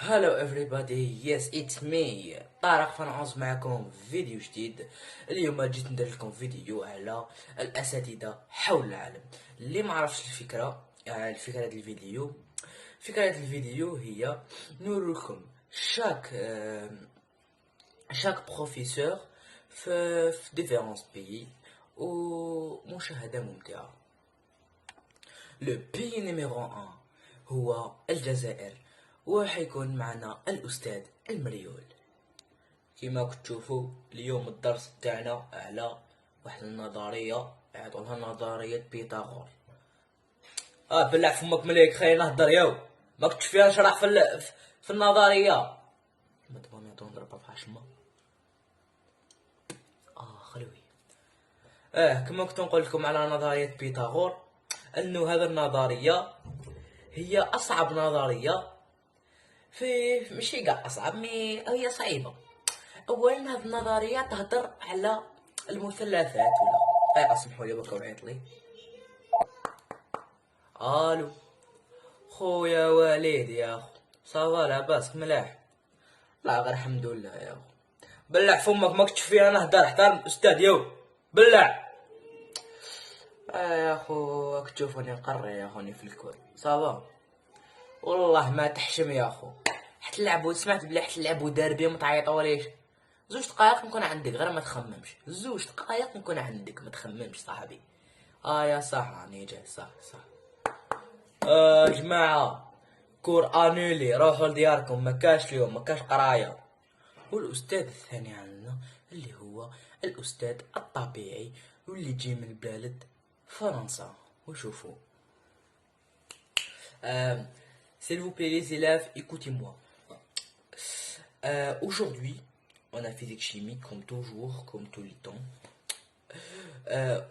Hello everybody, yes it's me طارق فنعوز معكم في فيديو جديد. اليوم جيت ندير لكم فيديو على الأساتذة حول العالم. اللي ما عرفش الفكرة، الفكرة ديال الفيديو، فكرة الفيديو هي نوريكم شاك بروفيسور في ديفيرونس بيي ومشاهدة ممتعة. لو بي نيميرو 1 هو الجزائر، وحيكون معنا الأستاذ المريول. كما كتشوفوا اليوم الدرس تاعنا على واحد النظرية يعطونها نظرية بيتاغور. بلع فمك مليك، خلينا نهضر ياو، ما كنتش فيها نشرح في النظرية. ما دابا نعطون ضربة في حشمة. خلوي. كما كنت نقول لكم على نظرية بيتاغور، انه هذا النظرية هي اصعب نظرية ماشي كاع اصعب، مي هي صعيبة. اولا هاد النظرية تهدر على المثلثات ولا اسمحوا لي برك وعيط لي. الو خويا وليد يا خو، صافا لاباس ملاح؟ لا غير الحمد لله يا خو. بلع فمك، ما كنتش فيها نهدر، احترم الاستاذ ياو، بلع. يا خو راك تشوفني نقري يا خوني في الكل، صافا والله ما تحشم يا خو. حتى لعبوا، سمعت بلي حتى لعبوا داربي ما تعيطوليش. 2 دقايق نكون عندك، غير ما تخممش. 2 دقايق نكون عندك، ما تخممش صاحبي. يا صح راني جاي، صح. جماعة، كور انولي، روحوا لدياركم، مكاش اليوم، مكاش قراية. والاستاذ الثاني عندنا اللي هو الاستاذ الطبيعي، واللي جي من بلاد فرنسا. وشوفوا، s'il vous plaît les élèves, écoutez-moi. Aujourd'hui, on a physique chimie comme toujours, comme tout le temps.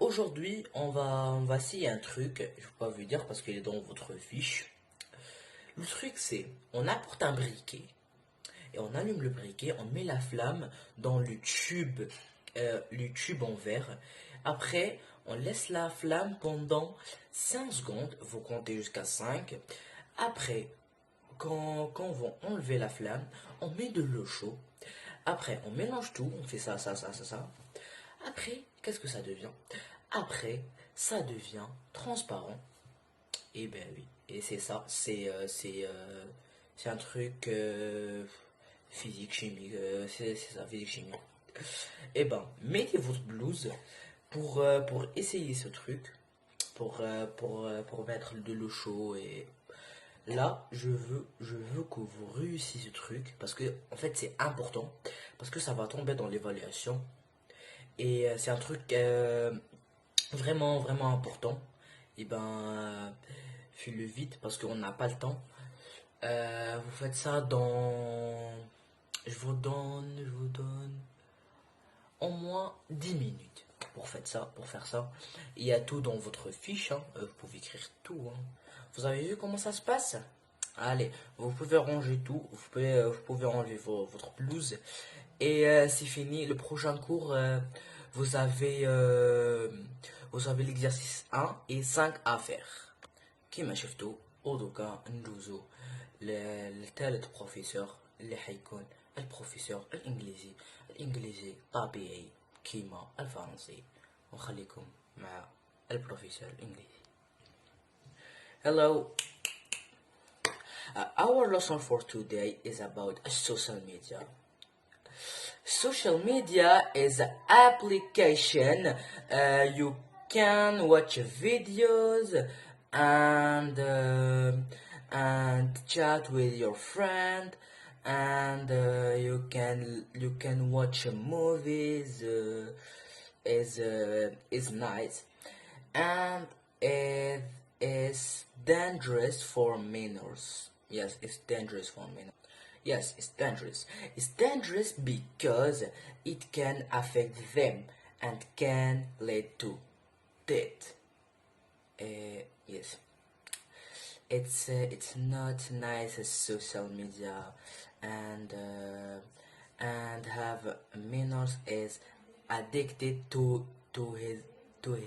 Aujourd'hui, on va essayer un truc. Je vais pas vous dire parce qu'il est dans votre fiche. Le truc, c'est, on apporte un briquet et on allume le briquet, on met la flamme dans le tube en verre. Après, on laisse la flamme pendant 5 secondes. Vous comptez jusqu'à 5. Après, quand on va enlever la flamme, on met de l'eau chaude. Après, on mélange tout, on fait ça. Après, qu'est-ce que ça devient? Après, ça devient transparent. Et ben oui, et c'est ça, c'est un truc physique, chimique, c'est ça, physique, chimique. Et ben, mettez votre blouse pour essayer ce truc, pour mettre de l'eau chaude. Et là, je veux que vous réussissiez ce truc, parce que en fait c'est important, parce que ça va tomber dans l'évaluation. Et c'est un truc vraiment, vraiment important. Et ben, fais-le vite parce qu'on n'a pas le temps. Vous faites ça dans... Je vous donne au moins 10 minutes pour faire ça. Il y a tout dans votre fiche, hein. Vous pouvez écrire tout, hein. Vous avez vu comment ça se passe? Allez, vous pouvez ranger tout, vous pouvez enlever votre blouse. Et c'est fini. Le prochain cours, vous avez, euh, vous avez l'exercice 1 et 5 à faire. كيما شفتوا ودوكا ندوزو للثالث بروفيسور اللي حيكون البروفيسور الانجليزي طبيعي كيما الفرنسي. ونخليكم مع البروفيسور الانجليزي. Hello. Our lesson for today is about social media. Social media is an application. You can watch videos and chat with your friend, and you can watch movies. Is nice, and it is dangerous for minors. Yes, it's dangerous for minors. Yes, it's dangerous. It's dangerous because it can affect them and can lead to death. Yes, it's not nice as social media, and have minors is addicted to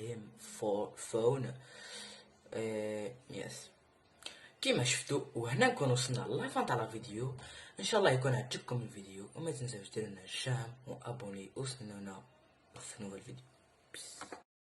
him for phone. Yes, كيما شفتوا وهنا نكون وصلنا لافان تاع الفيديو. ان شاء الله يكون عجبكم الفيديو، وما تنساوش ديروا لنا جيم وابوني وستنونا في نوفل فيديو. بيس.